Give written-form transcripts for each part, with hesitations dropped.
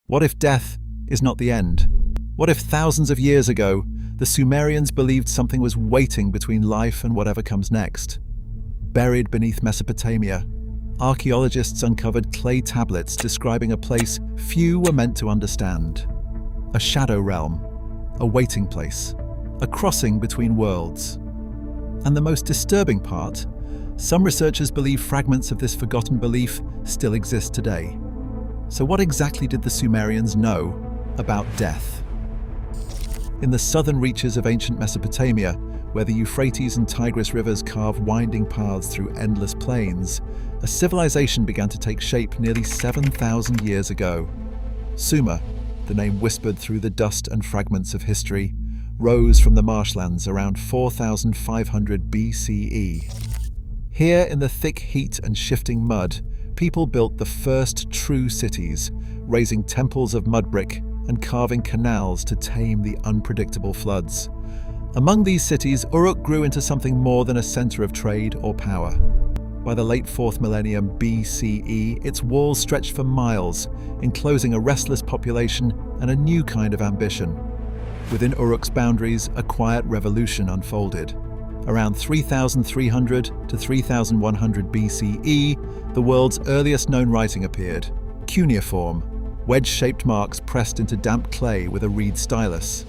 What if death is not the end? What if thousands of years ago, the Sumerians believed something was waiting between life and whatever comes next? Buried beneath Mesopotamia, archaeologists uncovered clay tablets describing a place few were meant to understand. A shadow realm, a waiting place, a crossing between worlds. And the most disturbing part, some researchers believe fragments of this forgotten belief still exist today. So what exactly did the Sumerians know about death? In the southern reaches of ancient Mesopotamia, where the Euphrates and Tigris rivers carve winding paths through endless plains, a civilization began to take shape nearly 7,000 years ago. Sumer, the name whispered through the dust and fragments of history, rose from the marshlands around 4,500 BCE. Here, in the thick heat and shifting mud, people built the first true cities, raising temples of mud brick and carving canals to tame the unpredictable floods. Among these cities, Uruk grew into something more than a center of trade or power. By the late 4th millennium BCE, its walls stretched for miles, enclosing a restless population and a new kind of ambition. Within Uruk's boundaries, a quiet revolution unfolded. Around 3,300 to 3,100 BCE, the world's earliest known writing appeared, cuneiform, wedge-shaped marks pressed into damp clay with a reed stylus.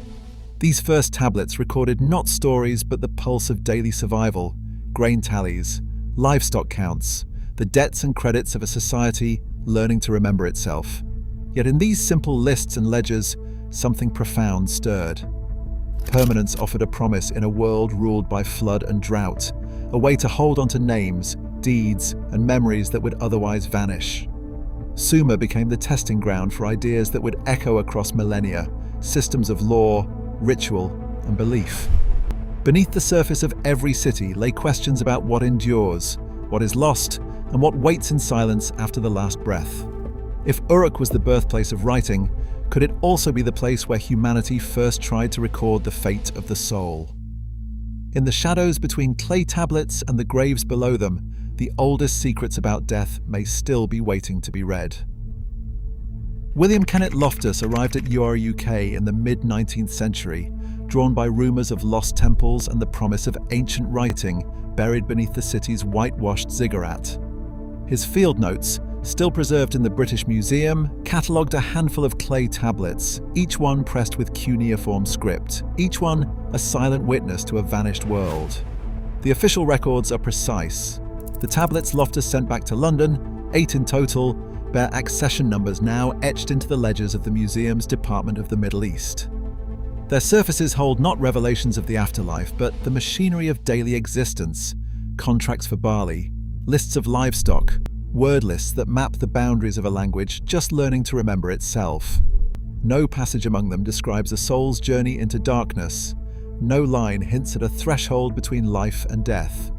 These first tablets recorded not stories but the pulse of daily survival, grain tallies, livestock counts, the debts and credits of a society learning to remember itself. Yet in these simple lists and ledgers, something profound stirred. Permanence offered a promise in a world ruled by flood and drought, a way to hold onto names, deeds, and memories that would otherwise vanish. Sumer became the testing ground for ideas that would echo across millennia, systems of law, ritual, and belief. Beneath the surface of every city lay questions about what endures, what is lost, and what waits in silence after the last breath. If Uruk was the birthplace of writing, could it also be the place where humanity first tried to record the fate of the soul? In the shadows between clay tablets and the graves below them, the oldest secrets about death may still be waiting to be read. William Kenneth Loftus arrived at Ur, UK in the mid-19th century, drawn by rumours of lost temples and the promise of ancient writing buried beneath the city's whitewashed ziggurat. His field notes, still preserved in the British Museum, catalogued a handful of clay tablets, each one pressed with cuneiform script, each one a silent witness to a vanished world. The official records are precise. The tablets Loftus sent back to London, 8 in total, bear accession numbers now etched into the ledgers of the museum's Department of the Middle East. Their surfaces hold not revelations of the afterlife, but the machinery of daily existence, contracts for barley, lists of livestock, word lists that map the boundaries of a language just learning to remember itself. No passage among them describes a soul's journey into darkness. No line hints at a threshold between life and death.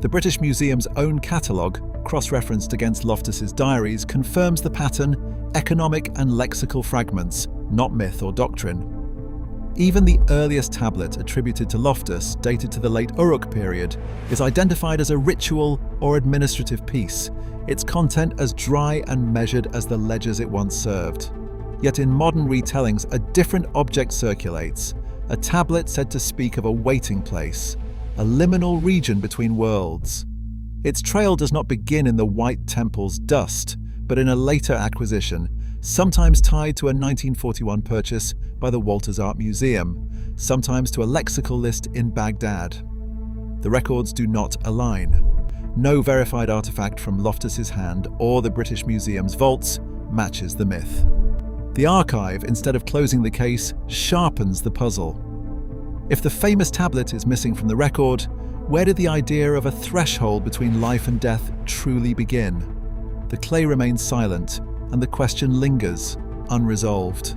The British Museum's own catalogue, cross-referenced against Loftus's diaries, confirms the pattern: economic and lexical fragments, not myth or doctrine. Even the earliest tablet attributed to Loftus, dated to the late Uruk period, is identified as a ritual or administrative piece, its content as dry and measured as the ledgers it once served. Yet in modern retellings, a different object circulates, a tablet said to speak of a waiting place, a liminal region between worlds. Its trail does not begin in the White Temple's dust, but in a later acquisition, sometimes tied to a 1941 purchase by the Walters Art Museum, sometimes to a lexical list in Baghdad. The records do not align. No verified artifact from Loftus's hand or the British Museum's vaults matches the myth. The archive, instead of closing the case, sharpens the puzzle. If the famous tablet is missing from the record, where did the idea of a threshold between life and death truly begin? The clay remains silent, and the question lingers, unresolved.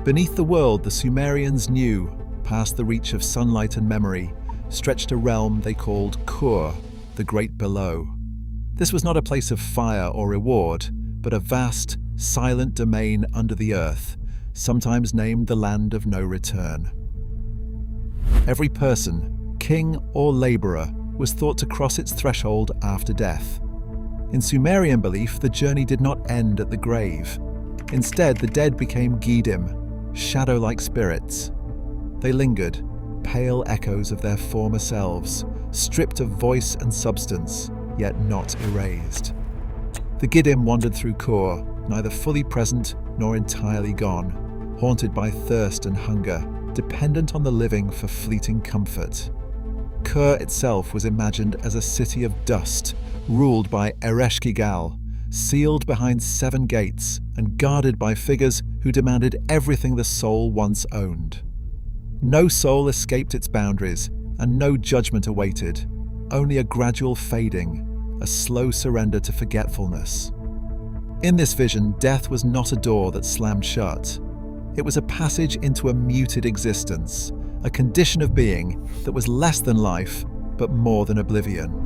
Beneath the world the Sumerians knew, past the reach of sunlight and memory, stretched a realm they called Kur, the Great Below. This was not a place of fire or reward, but a vast, silent domain under the earth, sometimes named the Land of No Return. Every person, king or laborer, was thought to cross its threshold after death. In Sumerian belief, the journey did not end at the grave. Instead, the dead became Gidim, shadow-like spirits. They lingered, pale echoes of their former selves, stripped of voice and substance, yet not erased. The Gidim wandered through Kor, neither fully present nor entirely gone, haunted by thirst and hunger, dependent on the living for fleeting comfort. Kor itself was imagined as a city of dust, ruled by Ereshkigal, sealed behind 7 gates and guarded by figures who demanded everything the soul once owned. No soul escaped its boundaries, and no judgment awaited, only a gradual fading, a slow surrender to forgetfulness. In this vision, death was not a door that slammed shut. It was a passage into a muted existence, a condition of being that was less than life, but more than oblivion.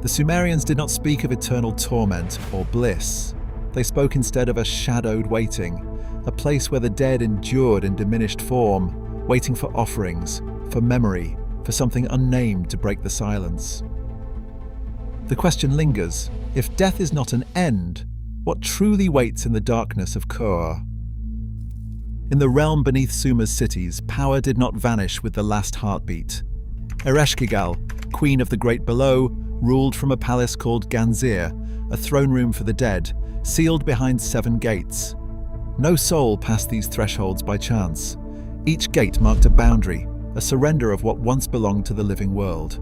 The Sumerians did not speak of eternal torment or bliss. They spoke instead of a shadowed waiting, a place where the dead endured in diminished form, waiting for offerings, for memory, for something unnamed to break the silence. The question lingers: if death is not an end, what truly waits in the darkness of Kor? In the realm beneath Sumer's cities, power did not vanish with the last heartbeat. Ereshkigal, queen of the great below, ruled from a palace called Ganzir, a throne room for the dead, sealed behind 7 gates. No soul passed these thresholds by chance. Each gate marked a boundary, a surrender of what once belonged to the living world.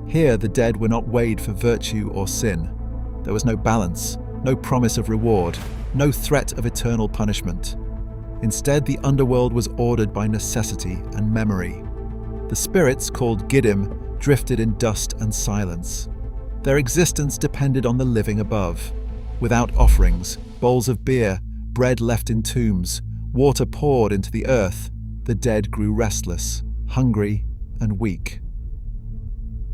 Here, the dead were not weighed for virtue or sin. There was no balance, no promise of reward, no threat of eternal punishment. Instead, the underworld was ordered by necessity and memory. The spirits, called Gidim, drifted in dust and silence. Their existence depended on the living above. Without offerings, bowls of beer, bread left in tombs, water poured into the earth, the dead grew restless, hungry, and weak.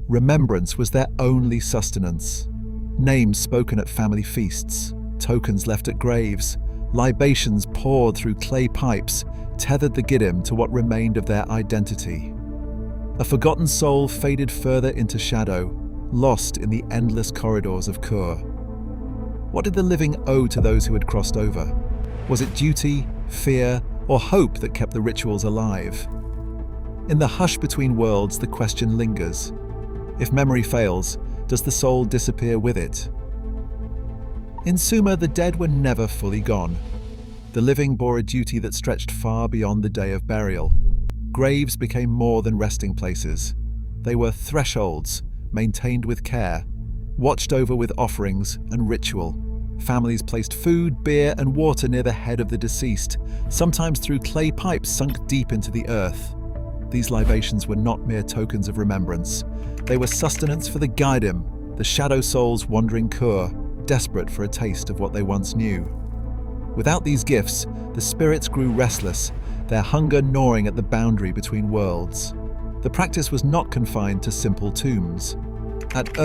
Remembrance was their only sustenance. Names spoken at family feasts, tokens left at graves, libations poured through clay pipes tethered the Gidim to what remained of their identity. A forgotten soul faded further into shadow, lost in the endless corridors of Kor. What did the living owe to those who had crossed over? Was it duty, fear, or hope that kept the rituals alive? In the hush between worlds, the question lingers. If memory fails, does the soul disappear with it? In Sumer, the dead were never fully gone. The living bore a duty that stretched far beyond the day of burial. Graves became more than resting places. They were thresholds, maintained with care, watched over with offerings and ritual. Families placed food, beer, and water near the head of the deceased, sometimes through clay pipes sunk deep into the earth. These libations were not mere tokens of remembrance. They were sustenance for the Gidim, the shadow souls wandering Kor, desperate for a taste of what they once knew. Without these gifts, the spirits grew restless, their hunger gnawing at the boundary between worlds. The practice was not confined to simple tombs. At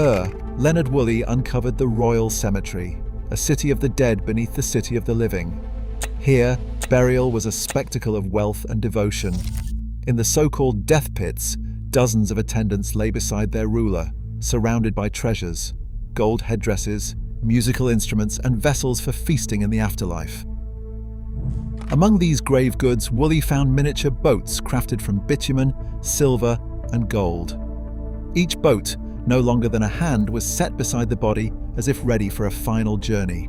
Leonard Woolley uncovered the Royal Cemetery, a city of the dead beneath the city of the living. Here, burial was a spectacle of wealth and devotion. In the so-called death pits, dozens of attendants lay beside their ruler, surrounded by treasures, gold headdresses, musical instruments, and vessels for feasting in the afterlife. Among these grave goods, Woolley found miniature boats crafted from bitumen, silver, and gold. Each boat, no longer than a hand, was set beside the body as if ready for a final journey.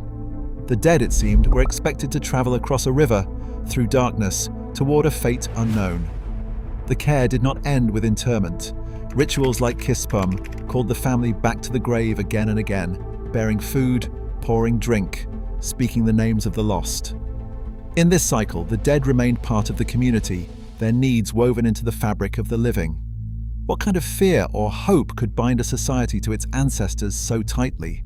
The dead, it seemed, were expected to travel across a river, through darkness, toward a fate unknown. The care did not end with interment. Rituals like kispum called the family back to the grave again and again, bearing food, pouring drink, speaking the names of the lost. In this cycle, the dead remained part of the community, their needs woven into the fabric of the living. What kind of fear or hope could bind a society to its ancestors so tightly?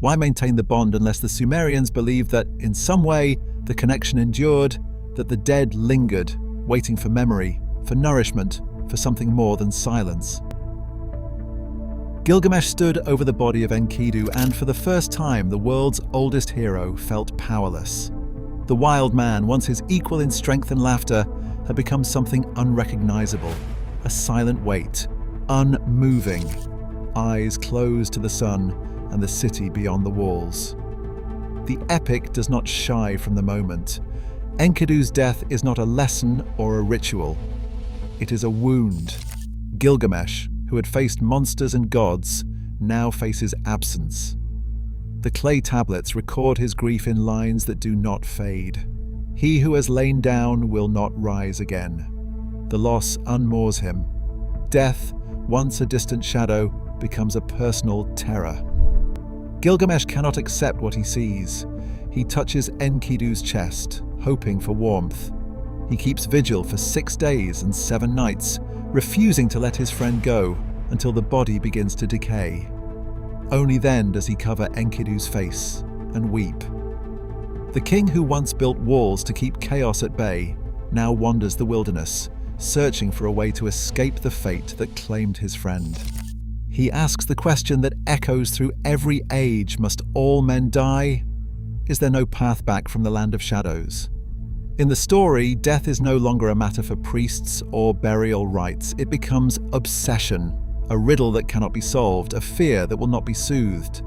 Why maintain the bond unless the Sumerians believed that, in some way, the connection endured, that the dead lingered, waiting for memory, for nourishment, for something more than silence? Gilgamesh stood over the body of Enkidu, and for the first time, the world's oldest hero felt powerless. The wild man, once his equal in strength and laughter, had become something unrecognizable, a silent weight, unmoving, eyes closed to the sun and the city beyond the walls. The epic does not shy from the moment. Enkidu's death is not a lesson or a ritual. It is a wound. Gilgamesh, who had faced monsters and gods, now faces absence. The clay tablets record his grief in lines that do not fade. He who has lain down will not rise again. The loss unmoors him. Death, once a distant shadow, becomes a personal terror. Gilgamesh cannot accept what he sees. He touches Enkidu's chest, hoping for warmth. He keeps vigil for 6 days and 7 nights, refusing to let his friend go until the body begins to decay. Only then does he cover Enkidu's face and weep. The king who once built walls to keep chaos at bay now wanders the wilderness, searching for a way to escape the fate that claimed his friend. He asks the question that echoes through every age: must all men die? Is there no path back from the land of shadows? In the story, death is no longer a matter for priests or burial rites. It becomes obsession, a riddle that cannot be solved, a fear that will not be soothed.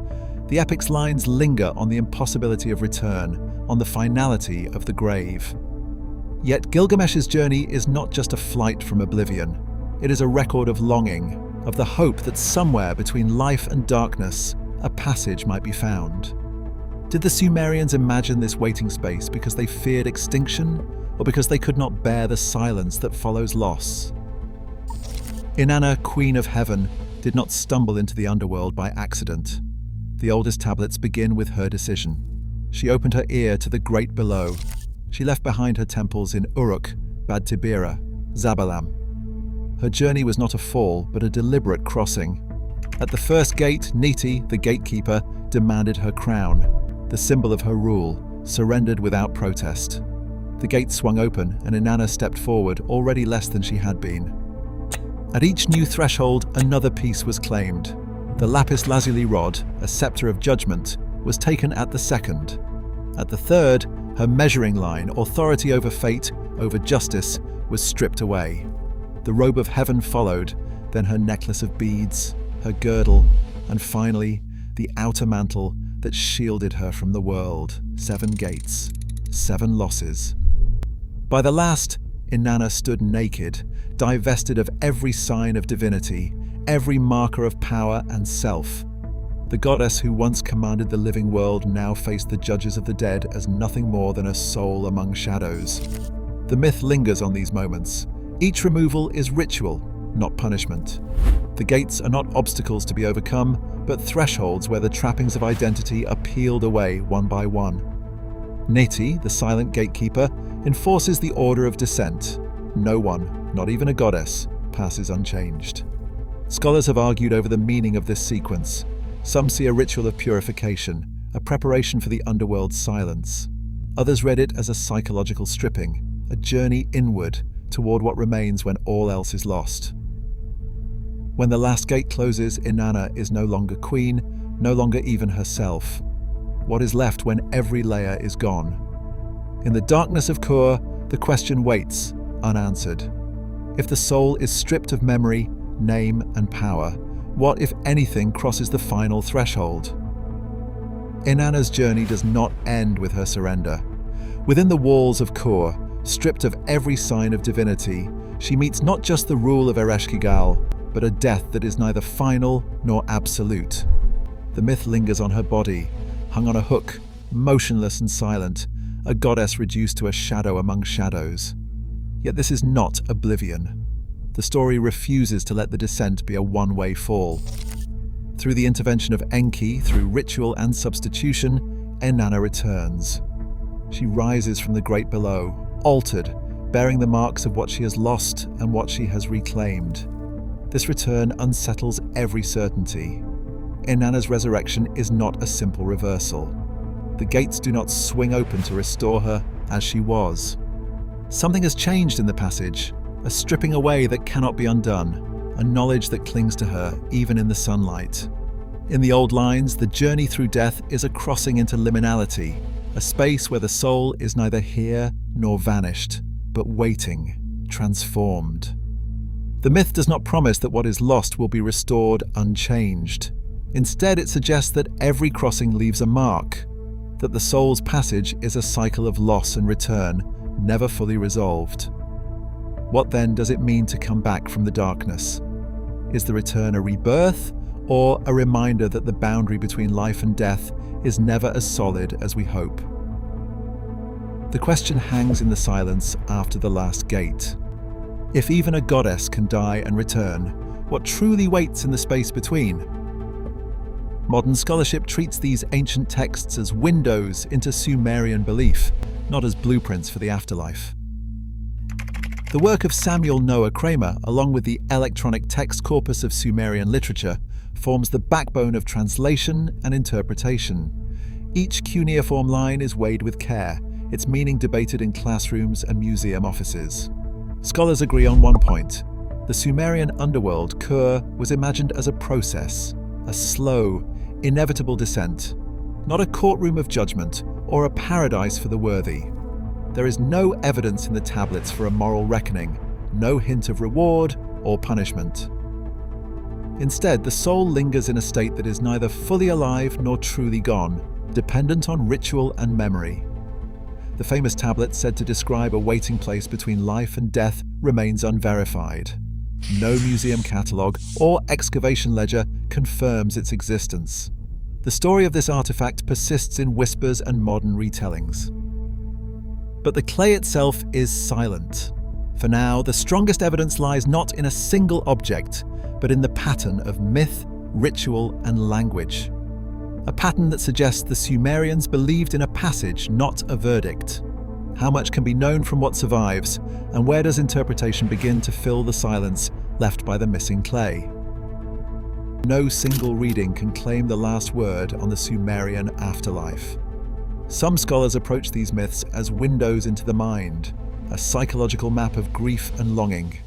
The epic's lines linger on the impossibility of return, on the finality of the grave. Yet Gilgamesh's journey is not just a flight from oblivion. It is a record of longing, of the hope that somewhere between life and darkness, a passage might be found. Did the Sumerians imagine this waiting space because they feared extinction, or because they could not bear the silence that follows loss? Inanna, Queen of Heaven, did not stumble into the underworld by accident. The oldest tablets begin with her decision. She opened her ear to the great below. She left behind her temples in Uruk, Bad Tibira, Zabalam. Her journey was not a fall, but a deliberate crossing. At the first gate, Niti, the gatekeeper, demanded her crown. The symbol of her rule, surrendered without protest. The gate swung open and Inanna stepped forward, already less than she had been. At each new threshold, another piece was claimed. The lapis lazuli rod, a scepter of judgment, was taken at the second. At the third, her measuring line, authority over fate, over justice, was stripped away. The robe of heaven followed, then her necklace of beads, her girdle, and finally, the outer mantle that shielded her from the world. 7 gates, 7 losses. By the last, Inanna stood naked, divested of every sign of divinity, every marker of power and self. The goddess who once commanded the living world now faced the judges of the dead as nothing more than a soul among shadows. The myth lingers on these moments. Each removal is ritual, not punishment. The gates are not obstacles to be overcome, but thresholds where the trappings of identity are peeled away one by one. Neti, the silent gatekeeper, enforces the order of descent. No one, not even a goddess, passes unchanged. Scholars have argued over the meaning of this sequence. Some see a ritual of purification, a preparation for the underworld's silence. Others read it as a psychological stripping, a journey inward toward what remains when all else is lost. When the last gate closes, Inanna is no longer queen, no longer even herself. What is left when every layer is gone? In the darkness of Kur, the question waits, unanswered. If the soul is stripped of memory, name, and power, what, if anything, crosses the final threshold? Inanna's journey does not end with her surrender. Within the walls of Kur, stripped of every sign of divinity, she meets not just the rule of Ereshkigal, but a death that is neither final nor absolute. The myth lingers on her body, hung on a hook, motionless and silent, a goddess reduced to a shadow among shadows. Yet this is not oblivion. The story refuses to let the descent be a one-way fall. Through the intervention of Enki, through ritual and substitution, Inanna returns. She rises from the great below, altered, bearing the marks of what she has lost and what she has reclaimed. This return unsettles every certainty. Inanna's resurrection is not a simple reversal. The gates do not swing open to restore her as she was. Something has changed in the passage, a stripping away that cannot be undone, a knowledge that clings to her even in the sunlight. In the old lines, the journey through death is a crossing into liminality, a space where the soul is neither here nor vanished, but waiting, transformed. The myth does not promise that what is lost will be restored unchanged. Instead, it suggests that every crossing leaves a mark. that the soul's passage is a cycle of loss and return, never fully resolved. What then does it mean to come back from the darkness? Is the return a rebirth, or a reminder that the boundary between life and death is never as solid as we hope? The question hangs in the silence after the last gate. If even a goddess can die and return, what truly waits in the space between? Modern scholarship treats these ancient texts as windows into Sumerian belief, not as blueprints for the afterlife. The work of Samuel Noah Kramer, along with the electronic text corpus of Sumerian literature, forms the backbone of translation and interpretation. Each cuneiform line is weighed with care, its meaning debated in classrooms and museum offices. Scholars agree on one point. The Sumerian underworld, Kur, was imagined as a process, a slow, inevitable descent, not a courtroom of judgment or a paradise for the worthy. There is no evidence in the tablets for a moral reckoning, no hint of reward or punishment. Instead, the soul lingers in a state that is neither fully alive nor truly gone, dependent on ritual and memory. The famous tablet said to describe a waiting place between life and death remains unverified. No museum catalogue or excavation ledger confirms its existence. The story of this artifact persists in whispers and modern retellings. But the clay itself is silent. For now, the strongest evidence lies not in a single object, but in the pattern of myth, ritual, and language. A pattern that suggests the Sumerians believed in a passage, not a verdict. How much can be known from what survives, and where does interpretation begin to fill the silence left by the missing clay? No single reading can claim the last word on the Sumerian afterlife. Some scholars approach these myths as windows into the mind, a psychological map of grief and longing.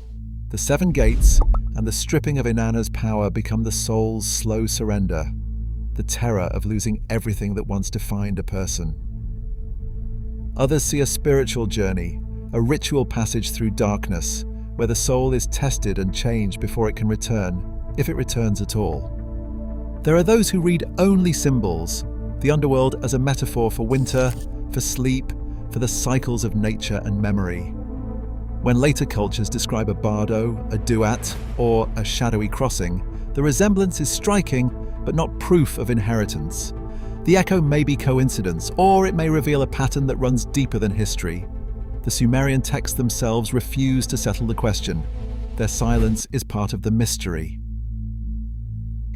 The seven gates and the stripping of Inanna's power become the soul's slow surrender, the terror of losing everything that once defined a person. Others see a spiritual journey, a ritual passage through darkness, where the soul is tested and changed before it can return, if it returns at all. There are those who read only symbols, the underworld as a metaphor for winter, for sleep, for the cycles of nature and memory. When later cultures describe a bardo, a duat, or a shadowy crossing, the resemblance is striking, but not proof of inheritance. The echo may be coincidence, or it may reveal a pattern that runs deeper than history. The Sumerian texts themselves refuse to settle the question. Their silence is part of the mystery.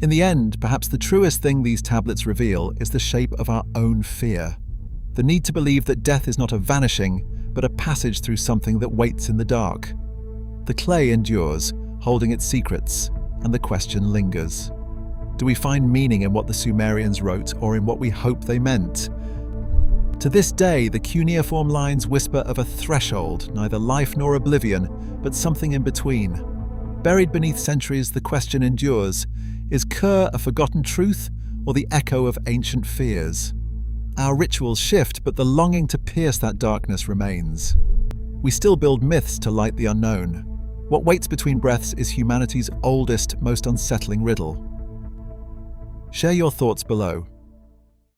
In the end, perhaps the truest thing these tablets reveal is the shape of our own fear. The need to believe that death is not a vanishing, but a passage through something that waits in the dark. The clay endures, holding its secrets, and the question lingers. Do we find meaning in what the Sumerians wrote, or in what we hope they meant? To this day, the cuneiform lines whisper of a threshold, neither life nor oblivion, but something in between. Buried beneath centuries, the question endures: is Kur a forgotten truth, or the echo of ancient fears? Our rituals shift, but the longing to pierce that darkness remains. We still build myths to light the unknown. What waits between breaths is humanity's oldest, most unsettling riddle. Share your thoughts below.